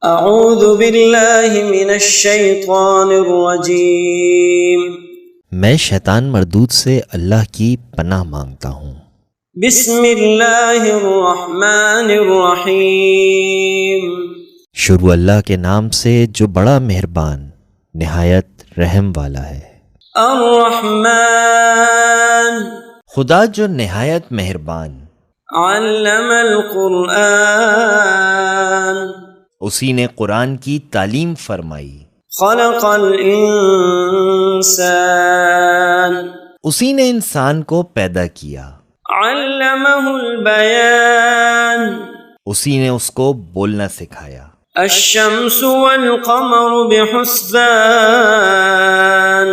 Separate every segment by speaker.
Speaker 1: اعوذ باللہ من الشیطان الرجیم،
Speaker 2: میں شیطان مردود سے اللہ کی پناہ مانگتا ہوں۔
Speaker 1: بسم اللہ الرحمن الرحیم،
Speaker 2: شروع اللہ کے نام سے جو بڑا مہربان نہایت رحم والا ہے۔
Speaker 1: الرحمن،
Speaker 2: خدا جو نہایت مہربان،
Speaker 1: علم القرآن،
Speaker 2: اسی نے قرآن کی تعلیم فرمائی۔
Speaker 1: خلق الانسان،
Speaker 2: اسی نے انسان کو پیدا کیا۔
Speaker 1: علمہ البیان،
Speaker 2: اسی نے اس کو بولنا سکھایا۔
Speaker 1: الشمس والقمر بحسبان،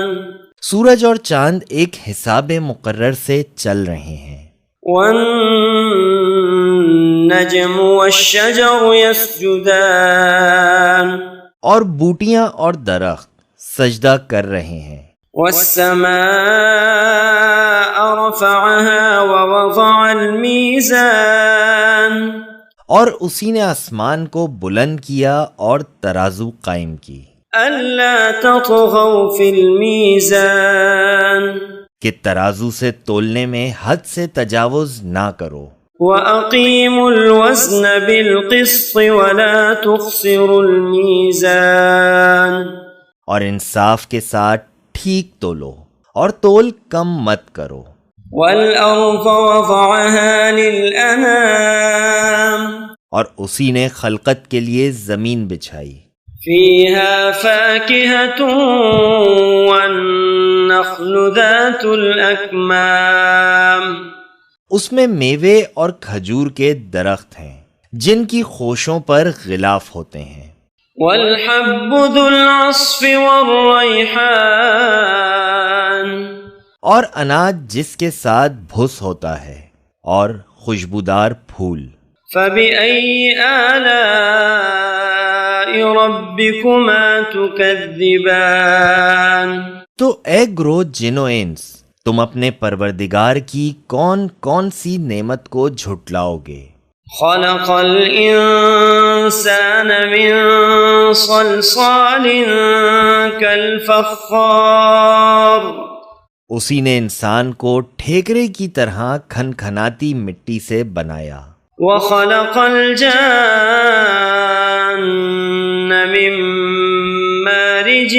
Speaker 2: سورج اور چاند ایک حساب مقرر سے چل رہے ہیں۔
Speaker 1: والنجم والشجر يسجدان،
Speaker 2: اور بوٹیاں اور درخت سجدہ کر رہے ہیں۔
Speaker 1: والسماء رفعها ووضع الميزان،
Speaker 2: اور اسی نے آسمان کو بلند کیا اور ترازو قائم کی۔
Speaker 1: ألا تطغوا في الميزان،
Speaker 2: کہ ترازو سے تولنے میں حد سے تجاوز نہ کرو۔
Speaker 1: وَأَقِيمُوا الْوَزْنَ بِالْقِسْطِ وَلَا تُخْسِرُوا الْمِيزَانَ،
Speaker 2: اور انصاف کے ساتھ ٹھیک تولو اور تول کم مت کرو۔
Speaker 1: وَالْأَرْضَ وَضَعَهَا لِلْأَنَامِ،
Speaker 2: اور اسی نے خلقت کے لیے زمین بچھائی۔
Speaker 1: فِيهَا فَاكِهَةٌ وَالنَّخْلُ ذَاتُ الْأَكْمَامِ،
Speaker 2: اس میں میوے اور کھجور کے درخت ہیں جن کی خوشوں پر غلاف ہوتے ہیں۔
Speaker 1: وَالْحَبُّ ذُو الْعَصْفِ وَالرَّيْحَانِ،
Speaker 2: اور اناج جس کے ساتھ بھس ہوتا ہے اور خوشبودار پھول۔
Speaker 1: فَبِأَيِّ آلَاءِ رَبِّكُمَا تُكَذِّبَانِ،
Speaker 2: تو اے گروہ جن و انس، تم اپنے پروردگار کی کون کون سی نعمت کو جھٹلاؤ گے؟
Speaker 1: خلق الانسان من صلصال کالفخار،
Speaker 2: اسی نے انسان کو ٹھیکرے کی طرح کھنکھناتی مٹی سے بنایا۔
Speaker 1: وخلق الجان من مارج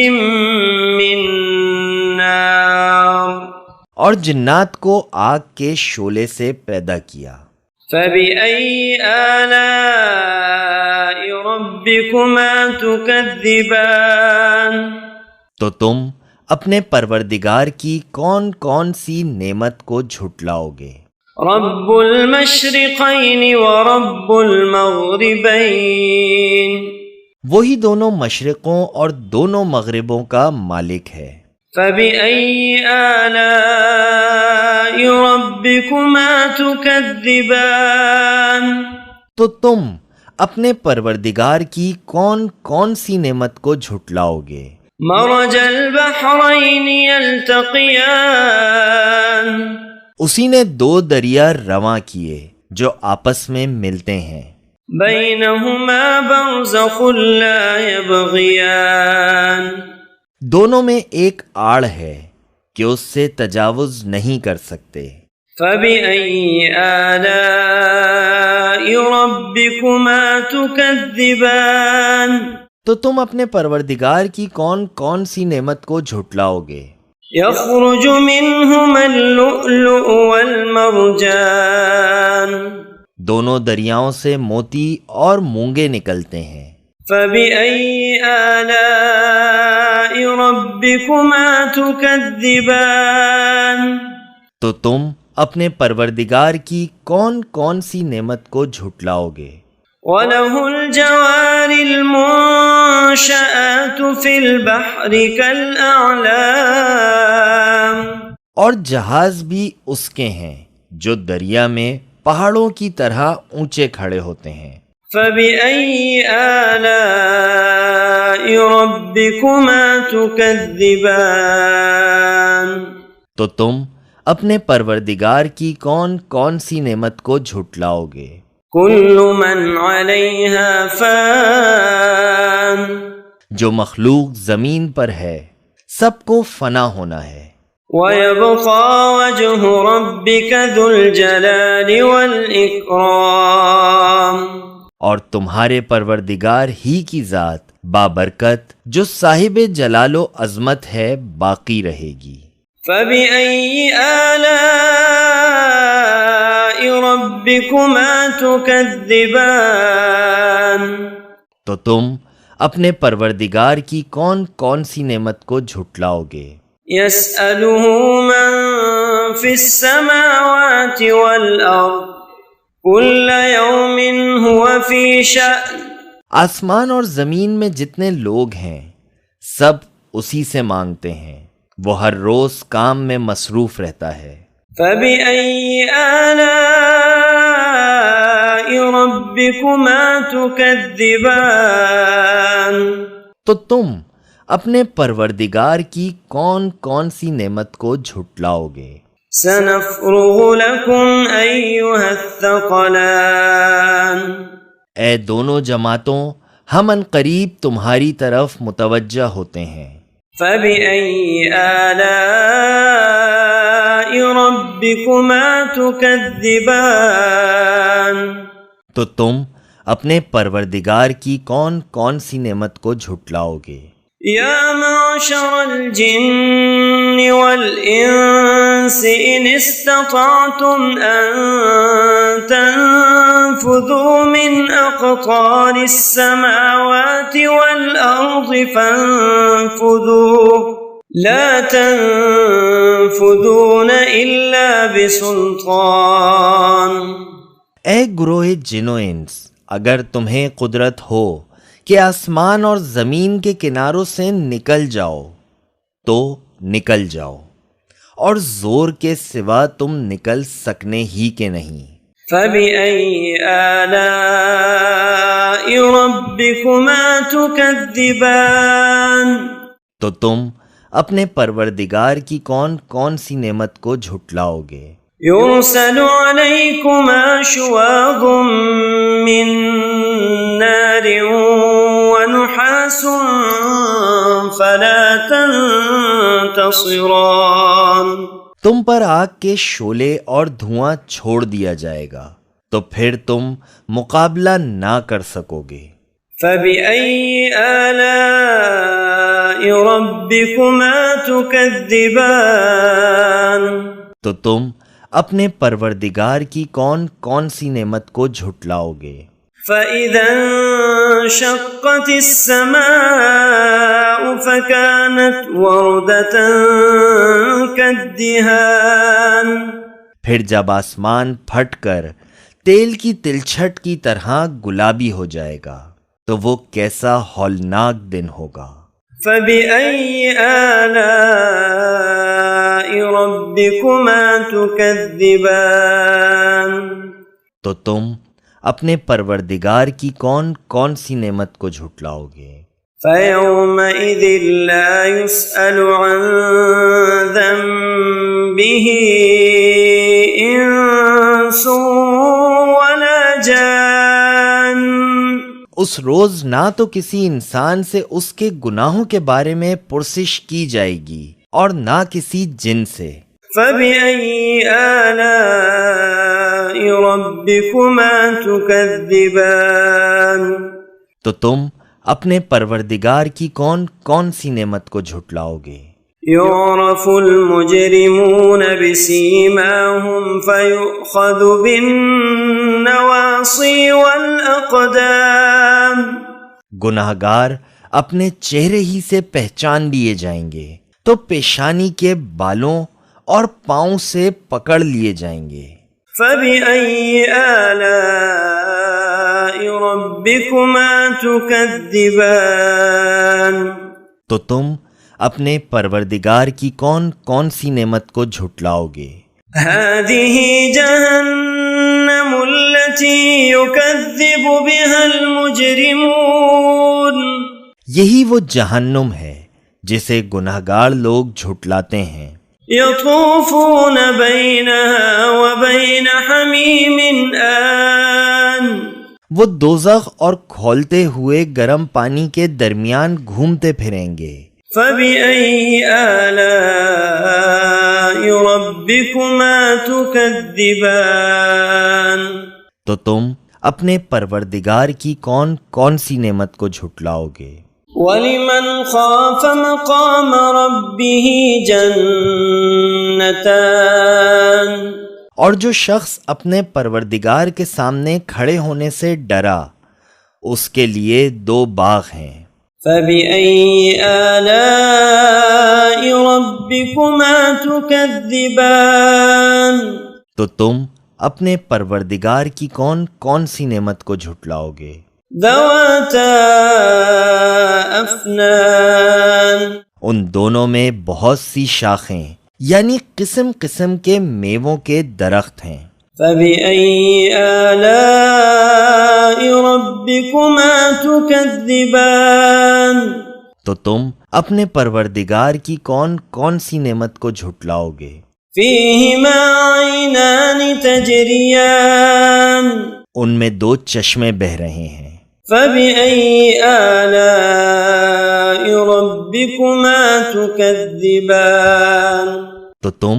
Speaker 1: من نار،
Speaker 2: اور جنات کو آگ کے شعلے سے پیدا کیا۔
Speaker 1: فَبِأَيِّ آلَاءِ رَبِّكُمَا تُكَذِّبَانِ،
Speaker 2: تو تم اپنے پروردگار کی کون کون سی نعمت کو جھٹلاؤ گے؟
Speaker 1: رب المشرقین ورب المغربین،
Speaker 2: وہی دونوں مشرقوں اور دونوں مغربوں کا مالک ہے۔
Speaker 1: فَبِأَيِّ آلَاءِ رَبِّكُمَا تُكَذِّبَانِ،
Speaker 2: تو تم اپنے پروردگار کی کون کون سی نعمت کو جھٹلاؤ گے؟
Speaker 1: مرج البحرین یلتقیان،
Speaker 2: اسی نے دو دریا رواں کیے جو آپس میں ملتے ہیں۔
Speaker 1: بینہما برزخ لا یبغیان،
Speaker 2: دونوں میں ایک آڑ ہے کہ اس سے تجاوز نہیں کر سکتے۔
Speaker 1: فَبِأَيِّ آلَاءِ رَبِّكُمَا تُكَذِّبَانِ،
Speaker 2: تو تم اپنے پروردگار کی کون کون سی نعمت کو جھٹلاؤ گے؟
Speaker 1: يخرج منهما اللؤلؤ والمرجان،
Speaker 2: دونوں دریاؤں سے موتی اور مونگے نکلتے ہیں۔
Speaker 1: فَبِأَيِّ آلَاءِ رَبِّكُمَا تُكَذِّبَانِ،
Speaker 2: تو تم اپنے پروردگار کی کون کون سی نعمت کو جھٹلاؤ گے؟
Speaker 1: وَلَهُ الْجَوَارِ الْمُنشَآتُ فِي الْبَحْرِ كَالْأَعْلَامِ،
Speaker 2: اور جہاز بھی اس کے ہیں جو دریا میں پہاڑوں کی طرح اونچے کھڑے ہوتے ہیں۔
Speaker 1: فَبِأَيِّ آلَاءِ رَبِّكُمَا تُكَذِّبَانِ،
Speaker 2: تو تم اپنے پروردگار کی کون کون سی نعمت کو جھٹلاؤ گے؟
Speaker 1: كل من عليها فان
Speaker 2: جو مخلوق زمین پر ہے سب کو فنا ہونا ہے،
Speaker 1: وَيَبْقَى وَجْهُ رَبِّكَ ذُو الْجَلَالِ وَالْإِكْرَامِ
Speaker 2: اور تمہارے پروردگار ہی کی ذات بابرکت جو صاحب جلال و عظمت ہے باقی رہے گی۔
Speaker 1: فَبِأَيِّ آلَاءِ رَبِّكُمَا تُكَذِّبَانِ
Speaker 2: تو تم اپنے پروردگار کی کون کون سی نعمت کو جھٹلاؤ گے؟
Speaker 1: يَسْأَلُهُ مَن فِي السَّمَاوَاتِ وَالْأَرْضِ كُلَّ يَوْمٍ هُوَ فِي شَأْنٍ
Speaker 2: آسمان اور زمین میں جتنے لوگ ہیں سب اسی سے مانگتے ہیں، وہ ہر روز کام میں مصروف رہتا ہے۔
Speaker 1: فَبِأَيِّ آلَاءِ رَبِّكُمَا تُكَذِّبَانِ
Speaker 2: تو تم اپنے پروردگار کی کون کون سی نعمت کو جھٹلاؤ گے؟
Speaker 1: سَنَفْرُغُ لَكُمْ أَيُّهَ الثَّقَلَانِ
Speaker 2: اے دونوں جماعتوں ہم ان قریب تمہاری طرف متوجہ ہوتے ہیں۔
Speaker 1: فَبِأَيِّ آلَاءِ رَبِّكُمَا تُكَذِّبَانِ
Speaker 2: تو تم اپنے پروردگار کی کون کون سی نعمت کو جھٹلاؤ گے؟
Speaker 1: یا معشر الجن والانس ان استطعتم ان تنفذوا من اقطار السماوات والارض فانفذوا لا تنفذون الا بسلطان۔
Speaker 2: اے گروہ جن و انس، اگر تمہیں قدرت ہو کہ آسمان اور زمین کے کناروں سے نکل جاؤ تو نکل جاؤ، اور زور کے سوا تم نکل سکنے ہی کے نہیں۔
Speaker 1: فَبِأَيِّ آلَاءِ رَبِّكُمَا تُكَذِّبَانِ
Speaker 2: تو تم اپنے پروردگار کی کون کون سی نعمت کو جھٹلاؤ گے؟
Speaker 1: يُرْسَلُ عَلَيْكُمَا شُوَاظٌ مِّن نَّارٍ وَنُحَاسٌ فَلَا تَنتَصِرَانِ
Speaker 2: تم پر آگ کے شعلے اور دھواں چھوڑ دیا جائے گا تو پھر تم مقابلہ نہ کر سکو گے۔
Speaker 1: فَبِأَيِّ آلَاءِ رَبِّكُمَا تُكَذِّبَانِ
Speaker 2: تو تم اپنے پروردگار کی کون کون سی نعمت کو جھٹلاؤ گے؟
Speaker 1: فَإِذَا انشَقَّتِ السَّمَاءُ فَكَانَتْ وَرْدَةً كَالدِّهَانِ
Speaker 2: پھر جب آسمان پھٹ کر تیل کی تلچھٹ کی طرح گلابی ہو جائے گا تو وہ کیسا ہولناک دن ہوگا۔
Speaker 1: فَبِأَيِّ آلَاءِ رَبِّكُمَا تُكَذِّبَانِ
Speaker 2: تو تم اپنے پروردگار کی کون کون سی نعمت کو جھٹلاؤ گے؟
Speaker 1: فَيَوْمَئِذٍ لَا يُسْأَلُ عَن ذَنبِهِ إِنسٌ وَلَا جَانٌ
Speaker 2: اس روز نہ تو کسی انسان سے اس کے گناہوں کے بارے میں پرسش کی جائے گی اور نہ کسی جن سے۔
Speaker 1: فَبِأَيِّ آلَاءِ رَبِّكُمَا تُكَذِّبَانِ
Speaker 2: تو تم اپنے پروردگار کی کون کون سی نعمت کو جھٹلاؤ گے؟
Speaker 1: يُعْرَفُ الْمُجْرِمُونَ بِسِيمَاهُمْ فَيُؤْخَذُ بِالنَّوَاصِي وَالْأَقْدَامِ
Speaker 2: گناہگار اپنے چہرے ہی سے پہچان لیے جائیں گے تو پیشانی کے بالوں اور پاؤں سے پکڑ لیے جائیں گے۔
Speaker 1: فَبِأَيِّ آلَاءِ رَبِّكُمَا تُكَذِّبَانِ
Speaker 2: تو تم اپنے پروردگار کی کون کون سی نعمت کو جھٹلاؤ گے؟
Speaker 1: هَذِهِ جَهَنَّمُ الَّتِي يُكَذِّبُ بِهَا الْمُجْرِمُونَ
Speaker 2: یہی وہ جہنم ہے جسے گناہگار لوگ جھٹلاتے ہیں۔
Speaker 1: يَطُوفُونَ بَيْنَهَا وَبَيْنَ حَمِيمٍ آنٍ
Speaker 2: وہ دوزخ اور کھولتے ہوئے گرم پانی کے درمیان گھومتے پھریں گے۔
Speaker 1: فَبِأَيِّ آلَاءِ رَبِّكُمَا تُكَذِّبَانِ
Speaker 2: تو تم اپنے پروردگار کی کون کون سی نعمت کو جھٹلاؤ گے؟
Speaker 1: وَلِمَنْ خَافَ مَقَامَ رَبِّهِ جَنَّتَانِ
Speaker 2: اور جو شخص اپنے پروردگار کے سامنے کھڑے ہونے سے ڈرا، اس کے لیے 2 باغ ہیں۔
Speaker 1: فَبِأَيِّ آلَاءِ رَبِّكُمَا تُكَذِّبَانِ
Speaker 2: تو تم اپنے پروردگار کی کون کون سی نعمت کو جھٹلاؤ گے؟
Speaker 1: ذَوَاتَا أَفْنَانٍ
Speaker 2: ان دونوں میں بہت سی شاخیں یعنی قسم قسم کے میووں کے درخت ہیں۔
Speaker 1: فَبِأَيِّ آلَاءِ رَبِّكُمَا تُكَذِّبَانِ
Speaker 2: تو تم اپنے پروردگار کی کون کون سی نعمت کو جھٹلاؤ گے؟
Speaker 1: فِيهِمَا عَيْنَانِ تَجْرِيَانِ
Speaker 2: ان میں 2 چشمے بہہ رہے ہیں۔
Speaker 1: فَبِأَيِّ آلَاءِ رَبِّكُمَا تُكَذِّبَانِ
Speaker 2: تو تم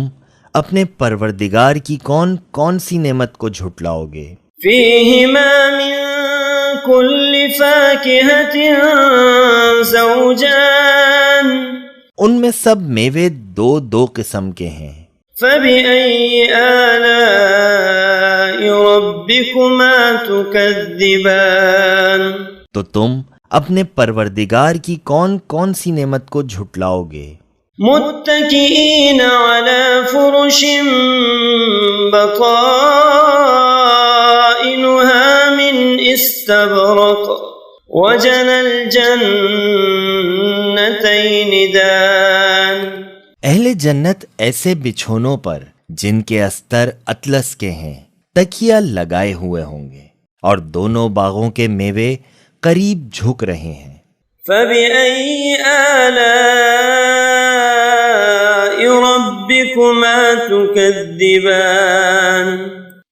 Speaker 2: اپنے پروردگار کی کون کون سی نعمت کو جھٹلاؤ گے؟
Speaker 1: فِيهِمَا مِن كُلِّ فَاكِهَةٍ زَوْجَانِ
Speaker 2: ان میں سب میوے 2 قسم کے ہیں۔
Speaker 1: فَبِأَيِّ آلَاءِ رَبِّكُمَا تُكَذِّبَانِ
Speaker 2: تو تم اپنے پروردگار کی کون کون سی نعمت کو جھٹلاؤ گے؟
Speaker 1: متكئين على فرش بطائنها من استبرق وجنى الجنتين دان
Speaker 2: اہل جنت ایسے بچھونوں پر جن کے استر اطلس کے ہیں تکیہ لگائے ہوئے ہوں گے اور دونوں باغوں کے میوے قریب جھک رہے ہیں۔
Speaker 1: فَبِأَيِّ آلَاءِ رَبِّكُمَا تُكَذِّبَانِ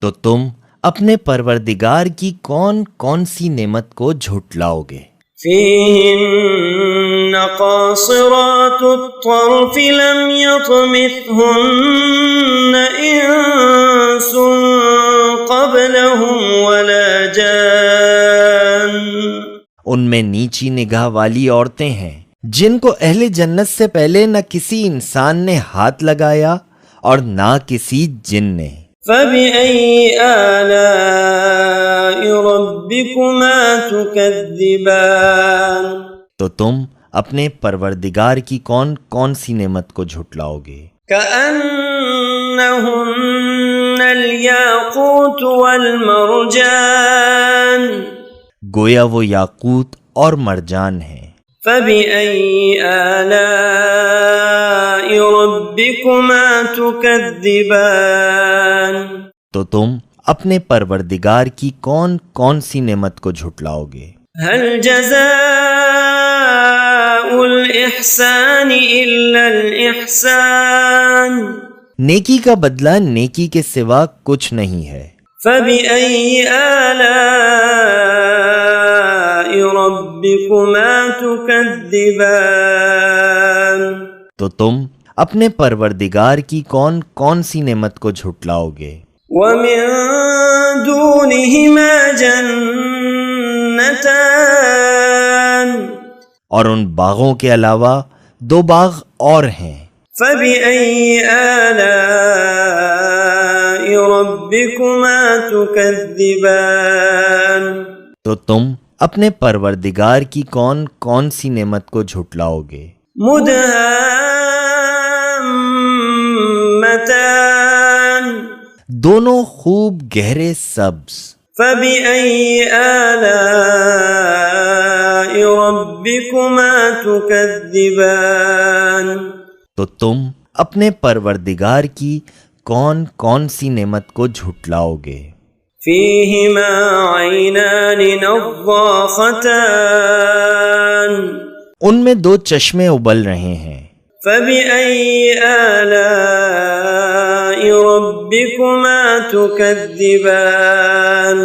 Speaker 2: تو تم اپنے پروردگار کی کون کون سی نعمت کو جھٹلاؤ گے؟
Speaker 1: فِيهِنَّ قَاصِرَاتُ الطَّرْفِ لَمْ يَطْمِثْهُنَّ إِنسٌ قَبْلَهُمْ وَلَا جَانٌّ
Speaker 2: ان میں نیچی نگاہ والی عورتیں ہیں جن کو اہل جنت سے پہلے نہ کسی انسان نے ہاتھ لگایا اور نہ کسی جن نے۔
Speaker 1: فَبِأَيِّ آلَاءِ رَبِّكُمَا تُكَذِّبَانِ
Speaker 2: تو تم اپنے پروردگار کی کون کون سی نعمت کو جھٹلاؤ گے؟
Speaker 1: كَأَنَّهُنَّ الْيَاقُوتُ وَالْمَرْجَانُ
Speaker 2: گویا وہ یاقوت اور مرجان ہیں۔
Speaker 1: فَبِأَيِّ آلَاءِ رَبِّكُمَا تُكَذِّبَانِ
Speaker 2: تو تم اپنے پروردگار کی کون کون سی نعمت کو جھٹلاؤ گے؟
Speaker 1: هَلْ جَزَاءُ الْإِحْسَانِ إِلَّا الْإِحْسَانُ
Speaker 2: نیکی کا بدلہ نیکی کے سوا کچھ نہیں ہے۔
Speaker 1: فَبِأَيِّ آلَاءِ رَبِّكُمَا تُكَذِّبَانِ
Speaker 2: تو تم اپنے پروردگار کی کون کون سی نعمت کو جھٹلاؤ گے؟
Speaker 1: وَمِن دُونِهِمَا جَنَّتَانِ
Speaker 2: اور ان باغوں کے علاوہ 2 باغ اور ہیں۔
Speaker 1: فَبِأَيِّ آلَاءِ رَبِّكُمَا تُكَذِّبَانِ
Speaker 2: تو تم اپنے پروردگار کی کون کون سی نعمت کو جھٹلاؤ گے؟
Speaker 1: مُدْهَامَّتَانِ
Speaker 2: دونوں خوب گہرے سبز۔
Speaker 1: فَبِأَيِّ آلَاءِ رَبِّكُمَا تُكَذِّبَانِ
Speaker 2: تو تم اپنے پروردگار کی کون کون سی نعمت کو جھٹلاؤ گے؟
Speaker 1: فِيهِمَا عَيْنَانِ نَضَّاخَتَانِ
Speaker 2: ان میں 2 چشمے ابل رہے ہیں۔
Speaker 1: فَبِأَيِّ آلَاءِ رَبِّكُمَا تُكَذِّبَانِ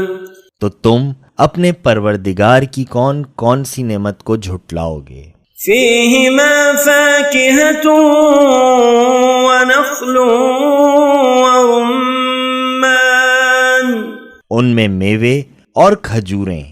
Speaker 2: تو تم اپنے پروردگار کی کون کون سی نعمت کو جھٹلاؤ گے؟
Speaker 1: فیہما فاکہۃ ونخل ورمان،
Speaker 2: ان میں میوے اور کھجوریں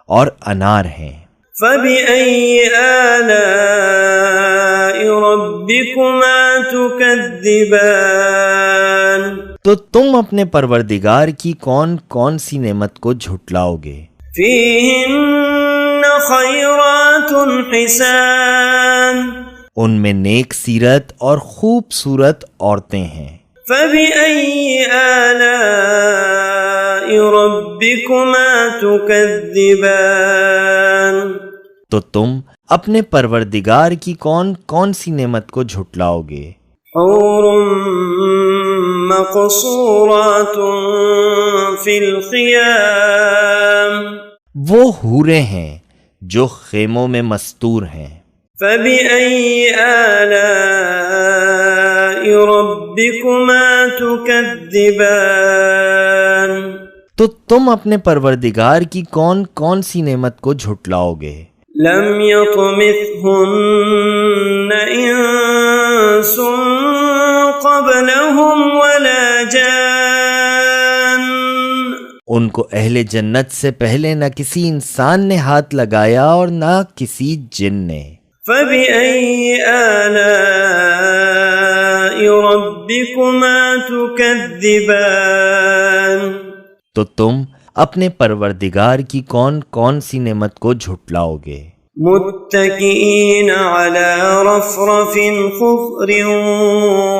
Speaker 2: اور انار ہیں۔
Speaker 1: فبأي آلاء ربكما تكذبان،
Speaker 2: تو تم اپنے پروردگار کی کون کون سی نعمت کو جھٹلاؤ گے؟
Speaker 1: فیہن خیرات حسان،
Speaker 2: ان میں نیک سیرت اور خوبصورت عورتیں ہیں۔
Speaker 1: فبأي آلاء ربكما تكذبان،
Speaker 2: تو تم اپنے پروردگار کی کون کون سی نعمت کو جھٹلاؤ گے؟
Speaker 1: حور مقصورات فی الخیام،
Speaker 2: وہ حوریں ہیں جو خیموں میں مستور ہیں۔
Speaker 1: فبأي آلاء ربكما تكذبان،
Speaker 2: تو تم اپنے پروردگار کی کون کون سی نعمت کو جھٹلاؤ گے؟
Speaker 1: لم يطمثهن انس قبلهم ولا جان،
Speaker 2: ان کو اہل جنت سے پہلے نہ کسی انسان نے ہاتھ لگایا اور نہ کسی جن نے۔
Speaker 1: فبأي آلاء ربكما تكذبان،
Speaker 2: تو تم اپنے پروردگار کی کون کون سی نعمت کو جھٹلاؤ گے؟
Speaker 1: متکئین علی رفرف خضر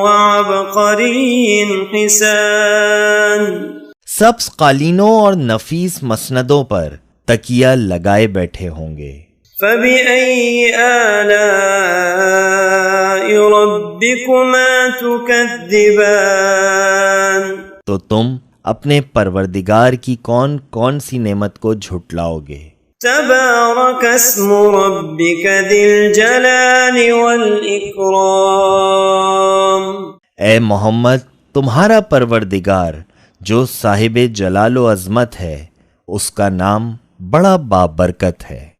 Speaker 1: وعبقری حسان،
Speaker 2: سبز قالینوں اور نفیس مسندوں پر تکیہ لگائے بیٹھے ہوں گے۔
Speaker 1: فبأي آلاء ربكما تكذبان،
Speaker 2: تو تم اپنے پروردگار کی کون کون سی نعمت کو جھٹلاؤ گے؟
Speaker 1: تبارک اسم ربک ذی الجلال والاکرام،
Speaker 2: اے محمد، تمہارا پروردگار جو صاحب جلال و عظمت ہے، اس کا نام بڑا بابرکت ہے۔